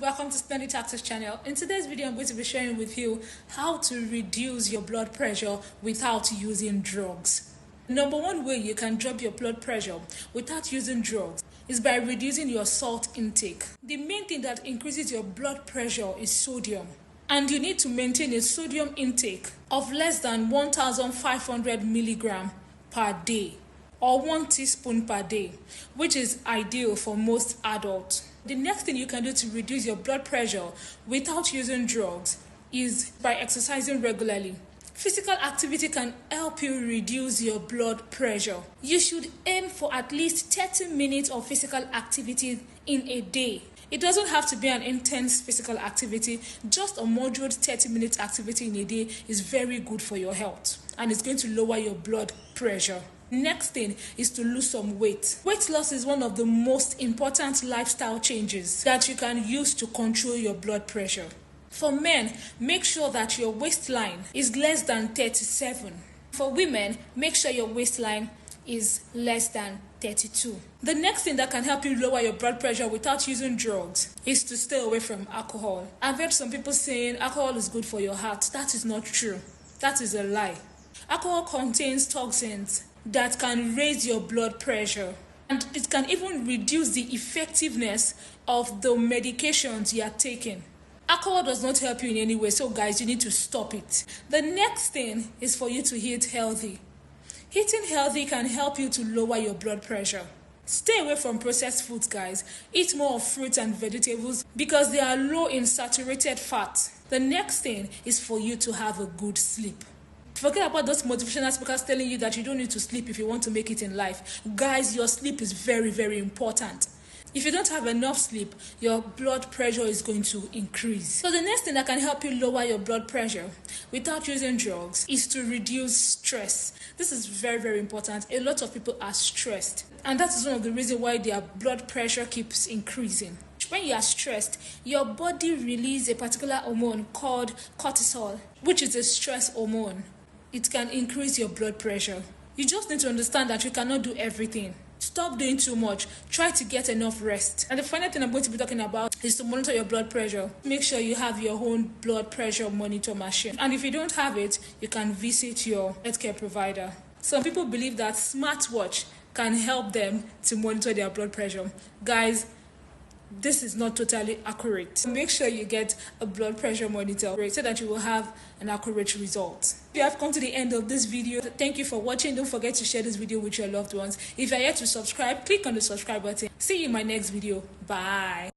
welcome to Splendid Taxes channel. In today's video, I'm going to be sharing with you how to reduce your blood pressure without using drugs. Number one way you can drop your blood pressure without using drugs is by reducing your salt intake. The main thing that increases your blood pressure is sodium, and you need to maintain a sodium intake of less than 1,500 milligrams per day, or 1 teaspoon per day, which is ideal for most adults. The next thing you can do to reduce your blood pressure without using drugs is by exercising regularly. Physical activity can help you reduce your blood pressure. You should aim for at least 30 minutes of physical activity in a day. It doesn't have to be an intense physical activity. Just a moderate 30-minute activity in a day is very good for your health, and it's going to lower your blood pressure. Next thing is to lose some weight. Weight loss is one of the most important lifestyle changes that you can use to control your blood pressure. For men, make sure that your waistline is less than 37. For women, make sure your waistline is less than 32. The next thing that can help you lower your blood pressure without using drugs is to stay away from alcohol. I've heard some people saying alcohol is good for your heart. That is not true. That is a lie. Alcohol contains toxins that can raise your blood pressure, and it can even reduce the effectiveness of the medications you are taking. Alcohol does not help you in any way, so guys, you need to stop it. The next thing is for you to eat healthy. Eating healthy can help you to lower your blood pressure. Stay away from processed foods, guys. Eat more of fruits and vegetables because they are low in saturated fat. The next thing is for you to have a good sleep. Forget about those motivational speakers telling you that you don't need to sleep if you want to make it in life. Guys, your sleep is very, very important. If you don't have enough sleep, your blood pressure is going to increase. So the next thing that can help you lower your blood pressure without using drugs is to reduce stress. This is very, very important. A lot of people are stressed, and that is one of the reasons why their blood pressure keeps increasing. When you are stressed, your body releases a particular hormone called cortisol, which is a stress hormone. It can increase your blood pressure. You just need to understand that you cannot do everything. Stop doing too much. Try to get enough rest. And the final thing I'm going to be talking about is to monitor your blood pressure. Make sure you have your own blood pressure monitor machine. And if you don't have it, you can visit your healthcare provider. Some people believe that smartwatch can help them to monitor their blood pressure. Guys, this is not totally accurate. Make sure you get a blood pressure monitor so that you will have an accurate result. If you have come to the end of this video, thank you for watching. Don't forget to share this video with your loved ones. If you are yet to subscribe, click on the subscribe button. See you in my next video. Bye.